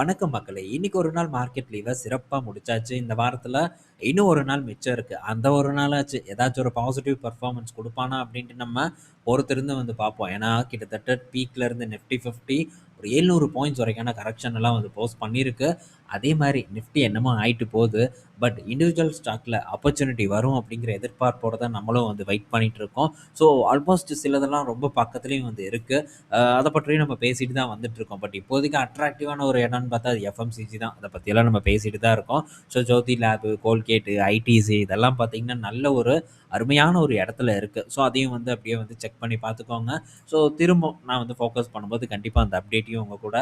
வணக்கம் மக்களே! இன்னைக்கு ஒரு நாள் மார்க்கெட் லீவ சிறப்பா முடிச்சாச்சு. இந்த வாரத்துல இன்னும் ஒரு நாள் மிச்சம் இருக்கு. அந்த ஒரு நாளாச்சு ஏதாச்சும் ஒரு பாசிட்டிவ் பெர்ஃபார்மன்ஸ் குடுப்பானா அப்டின்ட்டு நம்ம பொறுத்திருந்து வந்து பார்ப்போம். ஏன்னா, கிட்டத்தட்ட பீக்ல இருந்து நிஃப்டி 50 ஒரு 700 பாயிண்ட்ஸ் வரைக்கான கரெக்ஷன் எல்லாம் வந்து போஸ்ட் பண்ணியிருக்கு. அதே மாரி நிஃப்டி என்னமோ ஆயிட்டு போது. பட் இண்டிவிஜுவல் ஸ்டாக்ல ஆப்பர்ச்சுனிட்டி வரும் அப்டிங்கிற எதிர்பார்ப்போட தான் நம்மளும் வந்து வெயிட் பண்ணிட்டு இருக்கோம். ஸோ ஆல்மோஸ்ட் சிலதெல்லாம் ரொம்ப பக்கத்துலயும் வந்து இருக்கு. அத பற்றியும் நம்ம பேசிட்டு தான் வந்துட்டுருக்கோம். பட் இப்போதைக்கு அட்ராக்டிவான ஒரு இடம்னு பார்த்தா அது எஃப்எம்சிஜி தான். அத பத்தியெல்லாம் நம்ம பேசிட்டு தான் இருக்கோம். ஸோ ஜோதி லேபு, கோல்கேட்டு, ஐடிசி இதெல்லாம் பார்த்தீங்கன்னா, நல்ல ஒரு அருமையான ஒரு இடத்துல இருக்கு. ஸோ அதையும் வந்து அப்படியே வந்து செக் பண்ணி பார்த்துக்கோங்க. ஸோ திரும்ப நான் வந்து ஃபோக்கஸ் பண்ணும்போது கண்டிப்பா அந்த அப்டேட்டையும் உங்க கூட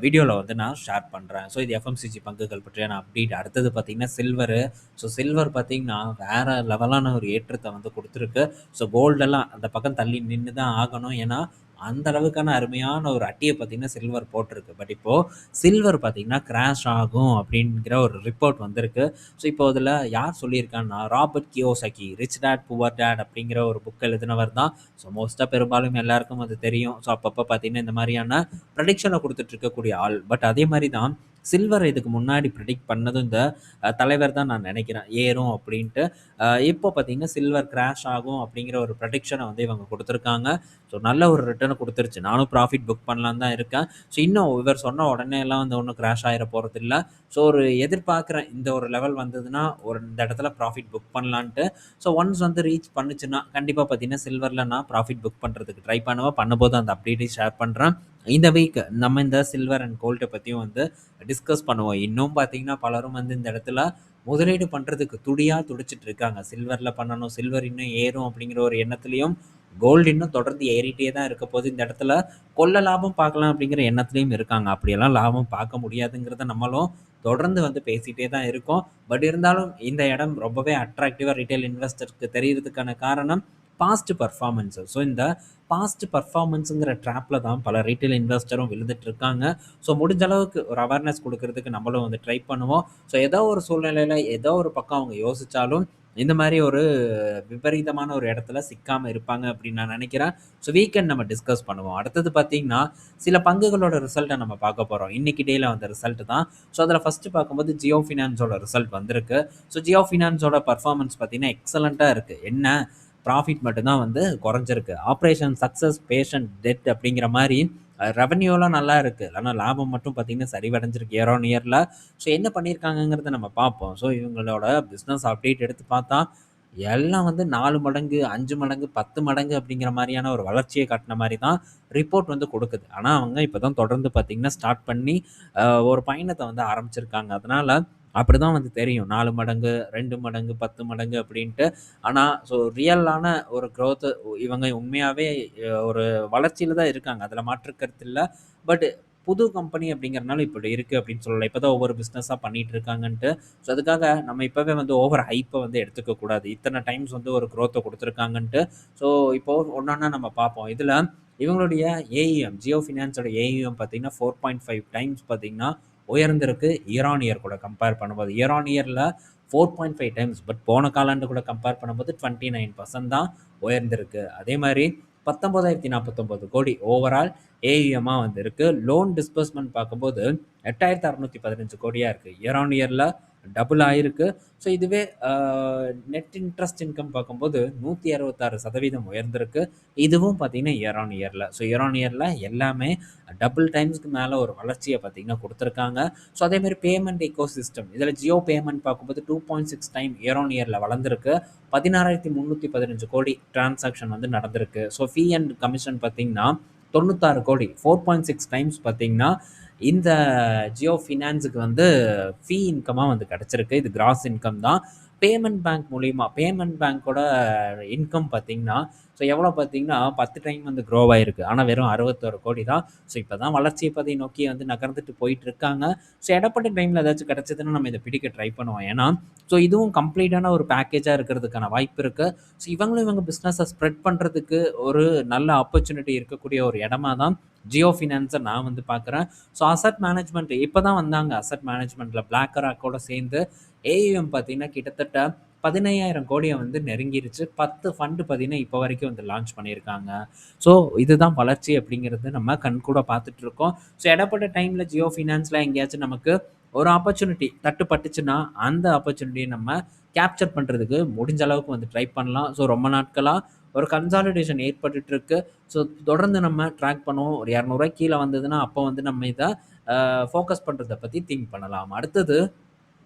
வீடியோல வந்து நான் ஷேர் பண்றேன். ஸோ இது எஃப்எம்சிஜி பங்குகள் பற்றியான அப்டேட். அடுத்தது பார்த்தீங்கன்னா சில்வரு. ஸோ சில்வர் பார்த்தீங்கன்னா, வேற லெவலான ஒரு ஏற்றத்த வந்து குடுத்துருக்கு. ஸோ கோல்டெல்லாம் அந்த பக்கம் தள்ளி நின்னு தான் ஆகணும். ஏன்னா, அந்த அளவுக்கான அருமையான ஒரு அட்டிய பார்த்தீங்கன்னா, சில்வர் போட்டிருக்கு. பட் இப்போ சில்வர் பார்த்தீங்கன்னா, கிராஷ் ஆகும் அப்படிங்கிற ஒரு ரிப்போர்ட் வந்திருக்கு. ஸோ இப்போ அதில யார் சொல்லியிருக்கான்னா, Robert Kiyosaki rich dad poor dad அப்படிங்கிற ஒரு புக் எழுதினவர் தான். ஸோ மோஸ்ட்டா பெரும்பாலும் எல்லாருக்கும் அது தெரியும். ஸோ அப்பப்போ பார்த்தீங்கன்னா, இந்த மாரியான ப்ரெடிக்ஷன குடுத்துட்டு இருக்கக்கூடிய ஆள். பட் அதே மாரி தான் சில்வர் இதுக்கு முன்னாடி ப்ரெடிக்ட் பண்ணதும் இந்த தலைவர் தான் நான் நெனைக்கிறேன். ஏறும் அப்படின்ட்டு. இப்போ பார்த்தீங்கன்னா, சில்வர் கிராஷ் ஆகும் அப்படிங்கிற ஒரு ப்ரெடிக்ஷன வந்து இவங்க குடுத்துருக்காங்க. ஸோ நல்ல ஒரு ரிட்டர்ன குடுத்துருச்சு. நானும் ப்ராஃபிட் புக் பண்ணலான்னு தான் இருக்கேன். ஸோ இன்னும் இவர் சொன்ன உடனேலாம் வந்து ஒண்ணும் கிராஷ் ஆயிற போறதில்ல. ஸோ ஒரு எதிர்பார்க்குறேன். இந்த ஒரு லெவல் வந்ததுன்னா, ஒரு இந்த இடத்துல ப்ராஃபிட் புக் பண்ணலான்ட்டு. ஸோ ஒன்ஸ் வந்து ரீச் பண்ணுச்சுன்னா, கண்டிப்பா பார்த்தீங்கன்னா, சில்வர்ல நான் ப்ராஃபிட் புக் பண்றதுக்கு ட்ரை பண்ணுவேன். பண்ணும்போது அந்த அப்டேட்டையும் ஷேர் பண்றேன். இந்த வீக் நம்ம இந்த சில்வர் அண்ட் கோல்ட பத்தியும் வந்து டிஸ்கஸ் பண்ணுவோம். இன்னும் பார்த்தீங்கன்னா, பலரும் வந்து இந்த இடத்துல முதலீடு பண்றதுக்கு துடியா துடிச்சிட்டு இருக்காங்க. சில்வர்ல பண்ணணும், சில்வர் இன்னும் ஏறும் அப்படிங்கிற ஒரு எண்ணத்திலயும், கோல்டு இன்னும் தொடர்ந்து ஏறிட்டே தான் இருக்க போது. இந்த இடத்துல கொள்ள லாபம் பார்க்கலாம் அப்படிங்கிற எண்ணத்திலயும் இருக்காங்க. அப்படியெல்லாம் லாபம் பார்க்க முடியாதுங்கிறத நம்மளும் தொடர்ந்து வந்து பேசிட்டே தான் இருக்கோம். பட் இருந்தாலும் இந்த இடம் ரொம்பவே அட்ராக்டிவா ரிட்டெயில் இன்வெஸ்டருக்கு தெரியறதுக்கான காரணம் பாஸ்ட் பெர்ஃபார்மன்ஸ். ஸோ இந்த பாஸ்ட் பெர்ஃபார்மன்ஸ்ங்கிற ட்ராப்ல தான் பல ரிட்டெயில் இன்வெஸ்டரும் விழுந்துட்டு இருக்காங்க. ஸோ முடிஞ்ச அளவுக்கு ஒரு அவேர்னஸ் குடுக்கறதுக்கு நம்மளும் வந்து ட்ரை பண்ணுவோம். ஸோ ஏதோ ஒரு சூழ்நிலையில ஏதோ ஒரு பக்கம் அவங்க யோசிச்சாலும், இந்த மாரி ஒரு விபரீதமான ஒரு இடத்துல சிக்காம இருப்பாங்க அப்படின்னு நான் நினைக்கிறேன். ஸோ வீக்கெண்ட் நம்ம டிஸ்கஸ் பண்ணுவோம். அடுத்தது பார்த்தீங்கன்னா, சில பங்குகளோட ரிசல்ட்ட நம்ம பார்க்க போறோம். இன்னைக்கு டேல வந்த ரிசல்ட் தான். ஸோ அதில ஃபர்ஸ்ட்டு பார்க்கும்போது ஜியோ ஃபினான்ஸோட ரிசல்ட் வந்திருக்கு. ஸோ ஜியோ ஃபினான்ஸோட பெர்ஃபார்மன்ஸ் பார்த்தீங்கன்னா, எக்ஸலன்ட்டா இருக்கு. என்ன ப்ராஃபிட் மட்டும் தான் வந்து குறைஞ்சிருக்கு. ஆப்பரேஷன் சக்சஸ், பேஷண்ட் டெத் அப்படிங்கிற மாரி ரெவென்யூலாம் நல்லா இருக்கு. ஆனா லாபம் மட்டும் பார்த்தீங்கன்னா, சரிவடைஞ்சிருக்கு இயர் ஆன் இயர்ல. ஸோ என்ன பண்ணியிருக்காங்கங்கிறத நம்ம பார்ப்போம். ஸோ இவங்களோட பிசினஸ் அப்டேட் எடுத்து பார்த்தா, எல்லாம் வந்து 4 மடங்கு, 5 மடங்கு, 10 மடங்கு அப்படிங்கிற மாரியான ஒரு வளர்ச்சிய காட்டுன மாரி தான் ரிப்போர்ட் வந்து குடுக்குது. ஆனா அவங்க இப்ப தான் தொடர்ந்து பார்த்தீங்கன்னா, ஸ்டார்ட் பண்ணி ஒரு பயணத்த வந்து ஆரம்பிச்சிருக்காங்க. அதனால அப்படிதான் வந்து தெரியும். 4 மடங்கு, 2 மடங்கு, 10 மடங்கு அப்படின்ட்டு. ஆனா ஸோ ரியலான ஒரு குரோத் இவங்க உண்மையாவே ஒரு வளர்ச்சியில தான் இருக்காங்க. அதுல மாற்று கருத்து இல்ல. பட் புது கம்பெனி அப்படிங்கிறனால இப்படி இருக்கு அப்படின்னு சொல்லலாம். இப்ப தான் ஒவ்வொரு பிசினஸா பண்ணிட்டு இருக்காங்கன்ட்டு. ஸோ அதுக்காக நம்ம இப்பவே வந்து ஓவர் ஹைப்ப வந்து எடுத்துக்க கூடாது. இத்தன டைம்ஸ் வந்து ஒரு குரோத்த குடுத்துருக்காங்கன்ட்டு. ஸோ இப்போ ஒண்ணொண்ணா நம்ம பார்ப்போம். இதுல இவங்களுடைய ஏஇஎம் ஜியோ ஃபினான்ஸோட ஏஇஎம் பார்த்தீங்கன்னா 4.5 டைம்ஸ் பார்த்தீங்கன்னா உயர்ந்திருக்கு. இயர் ஆன் இயர் கூட கம்பேர் பண்ணும்போது. இயர் ஆன் இயர்ல 4.5 டைம்ஸ். பட் போன காலாண்டு கூட கம்பேர் பண்ணும்போது 29% தான் உயர்ந்திருக்கு. அதே மாரி 19,049 கோடி ஓவரால் ஏயுஎம்மா வந்திருக்கு. லோன் டிஸ்பர்ஸ்மென்ட் பார்க்கும்போது 8,615 கோடியா இருக்கு. இயர் ஆன் இயர்ல டபுள் ஆயிருக்கு. ஸோ இதுவே நெட் இன்ட்ரெஸ்ட் இன்கம் பார்க்கும்போது 166% உயர்ந்திருக்கு. இதுவும் பார்த்தீங்கன்னா இயர் ஆன் இயர்ல. ஸோ இயர் ஆன் இயர்ல எல்லாமே டபுள் டைம்ஸ்க்கு மேல ஒரு வளர்ச்சிய பார்த்தீங்கன்னா குடுத்துருக்காங்க. ஸோ அதேமாரி பேமெண்ட் எக்கோசிஸ்டம் இதில ஜியோ பேமெண்ட் பார்க்கும்போது 2.6 டைம் இயர் ஆன் இயர்ல வளர்ந்திருக்கு. 16,315 கோடி டிரான்சாக்ஷன் வந்து நடந்திருக்கு. ஸோ ஃபீ அண்ட் கமிஷன் பார்த்தீங்கன்னா 96 கோடி 4.6 டைம்ஸ் பார்த்தீங்கன்னா, இந்த ஜியோ ஃபினான்ஸுக்கு வந்து ஃபீ இன்கமா வந்து கிடைச்சிருக்கு. இது கிராஸ் இன்கம் தான். பேமெண்ட் பேங்க் மூலியமா பேமெண்ட் பேங்கோட இன்கம் பார்த்தீங்கன்னா, ஸோ எவ்வளோ பார்த்தீங்கன்னா 10 டைம் வந்து க்ரோ ஆயிருக்கு. ஆனா வெறும் 61 கோடி தான். ஸோ இப்ப தான் வளர்ச்சிய பாதை நோக்கி வந்து நகர்ந்துட்டு போயிட்டு இருக்காங்க. ஸோ இடைப்பட்ட டைம்ல ஏதாச்சும் கிடைச்சதுன்னா நம்ம இத பிடிக்க ட்ரை பண்ணுவோம். ஏன்னா, ஸோ இதுவும் கம்ப்ளீட்டான ஒரு பேக்கேஜா இருக்கிறதுக்கான வாய்ப்பு இருக்கு. ஸோ இவங்களும் இவங்க பிசினஸ ஸ்ப்ரெட் பண்றதுக்கு ஒரு நல்ல ஆப்பர்ச்சுனிட்டி இருக்கக்கூடிய ஒரு இடமா தான் ஜியோ ஃபினான்ஸ நான் வந்து பார்க்குறேன். ஸோ அசெட் மேனேஜ்மெண்ட் இப்ப தான் வந்தாங்க. அசெட் மேனேஜ்மெண்ட்ல பிளாக் ராக்கோட சேர்ந்து ஏயுஎம் பார்த்தீங்கன்னா, கிட்டத்தட்ட 15,000 கோடிய வந்து நெருங்கிருச்சு. 10 ஃபண்ட் பார்த்தீங்கன்னா, இப்போ வரைக்கும் வந்து லான்ச் பண்ணியிருக்காங்க. ஸோ இதுதான் வளர்ச்சி அப்படிங்கிறது நம்ம கண்கூட பார்த்துட்டு இருக்கோம். ஸோ இடைப்பட்ட டைம்ல ஜியோ ஃபினான்ஸ்ல எங்கேயாச்சும் நமக்கு ஒரு ஆப்பர்ச்சுனிட்டி தட்டுப்பட்டுச்சுன்னா, அந்த ஆப்பர்ச்சுனிட்டிய நம்ம கேப்சர் பண்றதுக்கு முடிஞ்ச அளவுக்கு வந்து ட்ரை பண்ணலாம். ஸோ ரொம்ப நாட்களா ஒரு கன்சாலிடேஷன் ஏற்பட்டுட்டு இருக்கு. ஸோ தொடர்ந்து நம்ம ட்ராக் பண்ணுவோம். ஒரு ரூ. 200 கீழ வந்ததுன்னா, அப்போ வந்து நம்ம இத ஃபோக்கஸ் பண்றத பத்தி திங்க் பண்ணலாம். அடுத்தது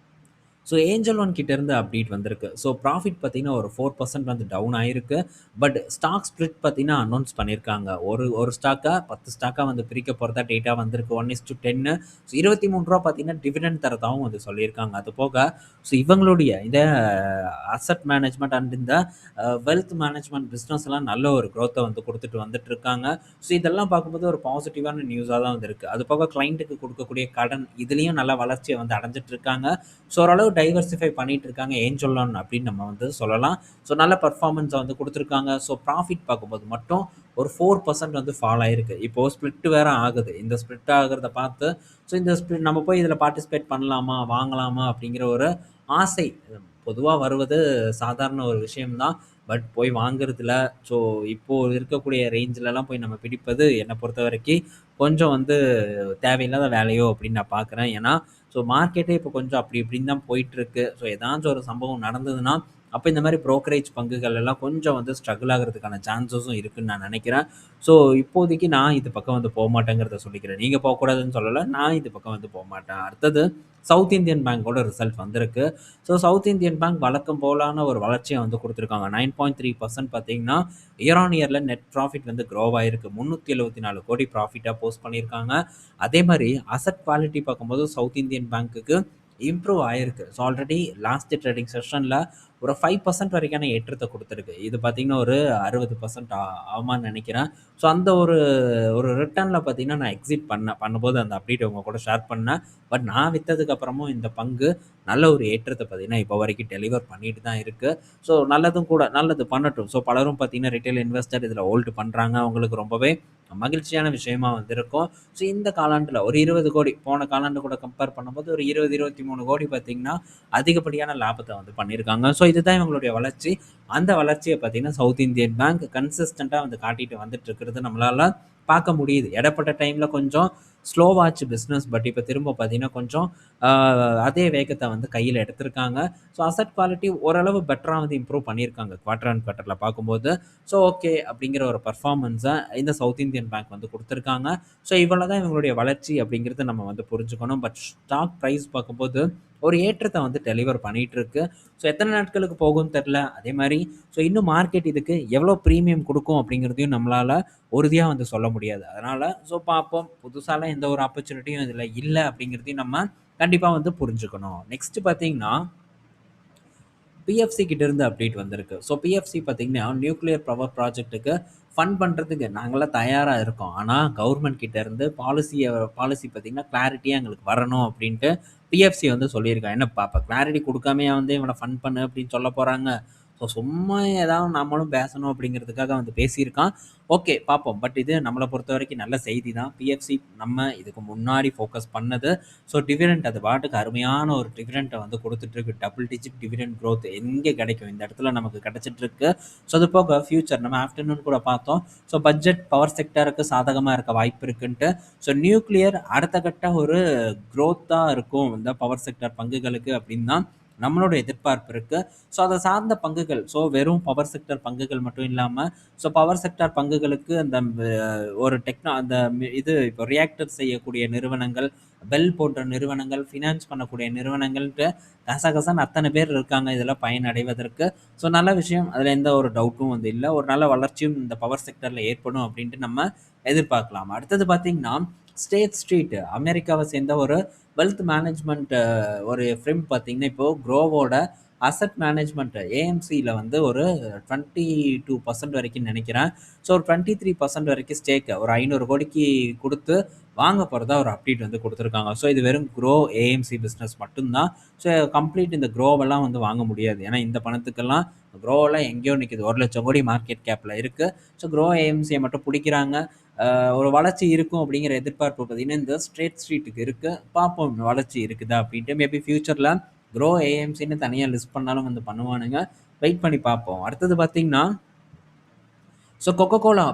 ஸோ ஏஞ்சல் ஒன் கிட்ட இருந்து அப்டேட் வந்திருக்கு. ஸோ ப்ராஃபிட் பார்த்தீங்கன்னா, ஒரு 4% வந்து டவுன் ஆயிருக்கு. பட் ஸ்டாக் ஸ்ப்ளிட் பார்த்தீங்கன்னா, அனௌன்ஸ் பண்ணியிருக்காங்க. ஒரு ஒரு ஸ்டாக்கா 10 ஸ்டாக்கா வந்து பிரிக்க போறதா டேட்டா வந்திருக்கு. 1:10. ஸோ ரூ. 23 பார்த்தீங்கன்னா, டிவிடெண்ட் தரதாவும் வந்து சொல்லியிருக்காங்க. அது போக ஸோ இவங்களுடைய இந்த அசெட் மேனேஜ்மென்ட் அண்ட் இந்த வெல்த் மேனேஜ்மென்ட் பிசினஸ்லாம் நல்ல ஒரு குரோத்த வந்து குடுத்துட்டு வந்துட்டு இருக்காங்க. ஸோ இதெல்லாம் பார்க்கும்போது ஒரு பாசிட்டிவான நியூஸா தான் வந்து இருக்கு. அது போக கிளையன்ட்டுக்கு குடுக்கக்கூடிய கடன் இதுலயும் நல்ல வளர்ச்சிய வந்து அடைஞ்சுட்டு இருக்காங்க. ஸோ ஓரளவு டைவர்சிஃபை பண்ணிட்டு இருக்காங்க ஏஞ்சல் ஒன் அப்படின்னு நம்ம வந்து சொல்லலாம். ஸோ நல்ல பெர்ஃபார்மன்ஸ வந்து குடுத்துருக்காங்க. ஸோ ப்ராஃபிட் பார்க்கும்போது மட்டும் ஒரு 4% வந்து ஃபால் ஆயிருக்கு. இப்போ ஸ்ப்ளிட் வேற ஆகுது. இந்த ஸ்ப்ளிட் ஆகுறத பார்த்து ஸோ இந்த ஸ்ப்ளிட் நம்ம போய் இதில பார்ட்டிசிபேட் பண்ணலாமா? வாங்கலாமா? அப்படிங்கிற ஒரு ஆசை பொதுவா வருவது சாதாரண ஒரு விஷயம் தான். பட் போய் வாங்குறதுல ஸோ இப்போ இருக்கக்கூடிய ரேஞ்சிலலாம் போய் நம்ம பிடிப்பது என்ன பொறுத்தவரைக்கும் கொஞ்சம் வந்து தேவையில்லாத வேலையோ அப்படின்னு நான் பார்க்குறேன். ஏன்னா ஸோ மார்க்கெட்டே இப்போ கொஞ்சம் அப்படி இப்படின்னு தான் போயிட்டுருக்கு. ஸோ ஏதாச்சும் ஒரு சம்பவம் நடந்ததுன்னா, அப்போ இந்த மாரி புரோக்கரேஜ் பங்குகள் எல்லாம் கொஞ்சம் வந்து ஸ்ட்ரகிள் ஆகுறதுக்கான சான்சஸும் இருக்குன்னு நான் நினைக்கிறேன். ஸோ இப்போதைக்கு நான் இது பக்கம் வந்து போமாட்டேங்கிறத சொல்லிக்கிறேன். நீங்க போக்கூடாதுன்னு சொல்லல. நான் இது பக்கம் வந்து போமாட்டேன். அடுத்தது சவுத் இந்தியன் பேங்கோட ரிசல்ட் வந்திருக்கு. ஸோ சவுத் இந்தியன் பேங்க் வழக்கம் போலான ஒரு வளர்ச்சிய வந்து குடுத்துருக்காங்க. 9.3% பார்த்தீங்கன்னா, இயர் ஆன் இயர்ல நெட் ப்ராஃபிட் வந்து க்ரோவ் ஆயிருக்கு. 374 கோடி ப்ராஃபிட்டா போஸ்ட் பண்ணியிருக்காங்க. அதே மாரி அசெட் குவாலிட்டி பார்க்கும்போது சவுத் இந்தியன் பேங்க்குக்கு இம்ப்ரூவ் ஆயிருக்கு. ஸோ ஆல்ரெடி லாஸ்ட் ட்ரேடிங் செஷன்ல ஒரு 5% வரைக்கான ஏற்றத்த குடுத்துருக்கு. இது பார்த்தீங்கன்னா, ஒரு 60% ஆகுமான்னு நெனைக்கிறேன். ஸோ அந்த ஒரு ஒரு ரிட்டர்ன்ல பார்த்தீங்கன்னா, நான் எக்ஸிட் பண்ணேன். பண்ணும்போது அந்த அப்டேட் உங்க கூட ஷேர் பண்ணேன். பட் நான் வித்ததுக்கு அப்புறமும் இந்த பங்கு நல்ல ஒரு ஏற்றத்த பார்த்தீங்கன்னா, இப்போ வரைக்கும் டெலிவர் பண்ணிட்டு தான் இருக்கு. ஸோ நல்லதும் கூட. நல்லது பண்ணட்டும். ஸோ பலரும் பார்த்தீங்கன்னா, ரிட்டெயில் இன்வெஸ்டர் இதில ஹோல்டு பண்றாங்க. அவங்களுக்கு ரொம்பவே மகிழ்ச்சியான விஷயமா வந்து இருக்கும். ஸோ இந்த காலாண்டுல ஒரு 20 கோடி போன காலாண்டு கூட கம்பேர் பண்ணும்போது ஒரு 20, 23 கோடி பார்த்தீங்கன்னா, அதிகப்படியான லாபத்த வந்து பண்ணியிருக்காங்க. ஸோ இதுதான் இவங்களுடைய வளர்ச்சி. அந்த வளர்ச்சிய பார்த்தீங்கன்னா, சவுத் இந்தியன் பேங்க் கன்சிஸ்டன்ட்டா வந்து காட்டிட்டு வந்துட்டு இருக்கிறது நம்மளால பார்க்க முடியுது. இடைப்பட்ட டைம்ல கொஞ்சம் ஸ்லோவாச்சு பிசினஸ். பட் இப்ப திரும்ப பார்த்தீங்கன்னா, கொஞ்சம் அ அதே வேகத்த வந்து கையில எடுத்திருக்காங்க. ஸோ அசெட் குவாலிட்டி ஓரளவு பெட்டரா வந்து இம்ப்ரூவ் பண்ணியிருக்காங்க. குவார்டர் ஆன் குவார்டர்ல பார்க்கும்போது. ஸோ ஓகே அப்படிங்கிற ஒரு பெர்ஃபார்மன்ஸ இந்த சவுத் இந்தியன் பேங்க் வந்து குடுத்துருக்காங்க. ஸோ இவ்வளோ தான் இவங்களுடைய வளர்ச்சி அப்படிங்கிறத நம்ம வந்து புரிஞ்சுக்கணும். பட் ஸ்டாக் பிரைஸ் பார்க்கும்போது ஒரு ஏற்றத்த வந்து டெலிவர் பண்ணிட்டு இருக்கு. ஸோ எத்தனை நாட்களுக்கு போகும்னு தெரியல. அதே மாரி ஸோ இன்னும் மார்க்கெட் இதுக்கு எவ்வளோ பிரீமியம் குடுக்கும் அப்படிங்கிறதையும் நம்மளால உறுதியா வந்து சொல்ல முடியாது. அதனால ஸோ பார்ப்போம். புதுசாலாம் எந்த ஒரு ஆப்பர்ச்சுனிட்டியும் இதில இல்ல அப்படிங்கிறதையும் நம்ம கண்டிப்பா வந்து புரிஞ்சுக்கணும். நெக்ஸ்ட் பார்த்தீங்கன்னா பிஎஃப்சி கிட்ட இருந்து அப்டேட் வந்திருக்கு. ஸோ பிஎஃப்சி பார்த்தீங்கன்னா, நியூக்ளியர் பவர் ப்ராஜெக்ட்டுக்கு ஃபண்ட் பண்றதுக்கு நாங்கலாம் தயாரா இருக்கோம். ஆனா கவர்ன்மெண்ட் கிட்ட இருந்து பாலிசி பார்த்தீங்கன்னா, கிளாரிட்டியா எங்களுக்கு வரணும் அப்டின்ட்டு பிஎஃப்சி வந்து சொல்லியிருக்காங்க. என்னப்பா அப்ப கிளாரிட்டி குடுக்காமயா வந்து இவன ஃபண்ட் பண்ணு அப்டின்னு சொல்ல போறாங்க. ஸோ சும்மா ஏதாவது நம்மளும் பேசணும் அப்டிங்கிறதுக்காக வந்து பேசியிருக்கான். ஓகே பார்ப்போம். பட் இது நம்மள பொறுத்தவரைக்கும் நல்ல செய்தி தான். பிஎஃப்சி நம்ம இதுக்கு முன்னாடி ஃபோக்கஸ் பண்ணது. ஸோ டிவிடெண்ட் அது பாட்டுக்கு அருமையான ஒரு டிவிடெண்ட்ட வந்து குடுத்துட்டுருக்கு. டபுள் டிஜிட் டிவிடெண்ட் குரோத் எங்கே கிடைக்கும்? இந்த இடத்துல நமக்கு கிடைச்சிட்டுருக்கு. ஸோ அது போக ஃபியூச்சர் நம்ம ஆஃப்டர்நூன் கூட பார்த்தோம். ஸோ பட்ஜெட் பவர் செக்டாருக்கு சாதகமா இருக்க வாய்ப்பு இருக்குன்ட்டு. ஸோ நியூக்ளியர் அடுத்த கட்ட ஒரு குரோத்தா இருக்கும் இந்த பவர் செக்டார் பங்குகளுக்கு அப்படின்னு தான் நம்மளோட எதிர்பார்ப்பு இருக்கு. ஸோ அத சார்ந்த பங்குகள் ஸோ வெறும் பவர் செக்டார் பங்குகள் மட்டும் இல்லாம, ஸோ பவர் செக்டார் பங்குகளுக்கு அந்த ஒரு அந்த இது இப்போ ரியாக்டர் செய்யக்கூடிய நிறுவனங்கள், பெல் போன்ற நிறுவனங்கள், ஃபினான்ஸ் பண்ணக்கூடிய நிறுவனங்கள்ன்ட்டு கசகசன்னு அத்தனை பேர் இருக்காங்க இதில பயனடைவதற்கு. ஸோ நல்ல விஷயம். அதில எந்த ஒரு டவுட்டும் வந்து இல்ல. ஒரு நல்ல வளர்ச்சியும் இந்த பவர் செக்டார்ல ஏற்படும் அப்டின்ட்டு நம்ம எதிர்பார்க்கலாம். அடுத்தது பார்த்தீங்கன்னா, ஸ்டேட் ஸ்ட்ரீட் அமெரிக்காவ சேர்ந்த ஒரு வெல்த் மேனேஜ்மென்ட் ஒரு ஃபிர்ம் பார்த்தீங்கன்னா, இப்போ குரோவோட அசெட் மேனேஜ்மென்ட் ஏஎம்சில வந்து ஒரு 22% வரைக்கும் நெனைக்கிறேன். ஸோ ஒரு 23% வரைக்கும் ஸ்டேக் ஒரு 500 கோடிக்கு குடுத்து வாங்க போறதா ஒரு அப்டேட் வந்து குடுத்துருக்காங்க. ஸோ இது வெறும் குரோ ஏஎம்சி பிசினஸ் மட்டும் தான். ஸோ கம்ப்ளீட் இந்த குரோவெல்லாம் வந்து வாங்க முடியாது. ஏன்னா இந்த பணத்துக்கெல்லாம் குரோவெல்லாம் எங்கேயோ நிக்குது. 1,00,000 கோடி மார்க்கெட் கேப்ல இருக்கு. ஸோ குரோ ஏஎம்சிய மட்டும் புடிக்கிறாங்க. ஒரு வளர்ச்சி இருக்கும் அப்படிங்கிற எதிர்பார்ப்பு பார்த்தீங்கன்னா, இந்த ஸ்ட்ரீட்டுக்கு இருக்கு. பார்ப்போம் வளர்ச்சி இருக்குதா அப்படின்ட்டு. மேபி ஃபியூச்சர்ல க்ரோ ஏஎம்சின்னு தனியா லிஸ்ட் பண்ணாலும் வந்து பண்ணுவானுங்க. வெயிட் பண்ணி பார்ப்போம். அடுத்தது பார்த்தீங்கன்னா, ஸோ கொக்கோ கோலா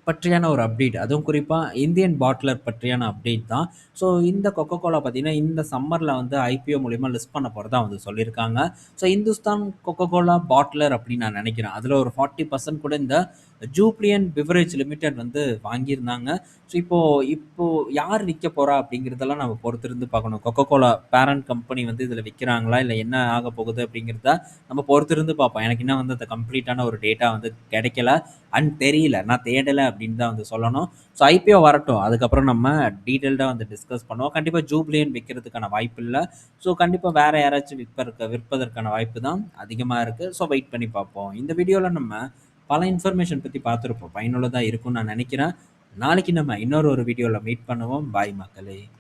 பற்றியான ஒரு அப்டேட். அதுவும் குறிப்பா இந்தியன் பாட்லர் பற்றியான அப்டேட் தான். ஸோ இந்த கொக்கோ கோலா பார்த்தீங்கன்னா, இந்த சம்மர்ல வந்து ஐபிஓ மூலியமா லிஸ்ட் பண்ண போறதா வந்து சொல்லியிருக்காங்க. So Hindustan Coca Cola bottler அப்படின்னு நான் நினைக்கிறேன். அதுல ஒரு 40% கூட இந்த ஜூப்ளியன் பிவரேஜ் லிமிடெட் வந்து வாங்கியிருந்தாங்க. ஸோ இப்போ இப்போ யார் விற்க போறா அப்படிங்கிறதெல்லாம் நம்ம பொறுத்திருந்து பார்க்கணும். கொக்கோ கோலா பேரண்ட் கம்பெனி வந்து இதுல விற்கிறாங்களா? இல்ல என்ன ஆக போகுது அப்படிங்கிறத நம்ம பொறுத்திருந்து பார்ப்போம். எனக்கு இன்னும் வந்து அந்த கம்ப்ளீட்டான ஒரு டேட்டா வந்து கிடைக்கல. அண்ட் தெரியல. நான் தேடல அப்படின்னு தான் வந்து சொல்லணும். ஸோ ஐபிஓ வரட்டும். அதுக்கப்புறம் நம்ம டீட்டெயில்டா வந்து டிஸ்கஸ் பண்ணுவோம். கண்டிப்பா ஜூப்ளியன் விற்கிறதுக்கான வாய்ப்பு இல்ல. ஸோ கண்டிப்பா வேற யாராச்சும் விற்பதற்கான வாய்ப்பு தான் அதிகமா இருக்கு. ஸோ வெயிட் பண்ணி பார்ப்போம். இந்த வீடியோல நம்ம பல இன்ஃபர்மேஷன் பத்தி பார்த்துருப்போம். பயனுள்ளதா இருக்கும்னு நான் நினைக்கிறேன். நாளைக்கு நம்ம இன்னொரு வீடியோல மீட் பண்ணுவோம். பாய் மக்களே!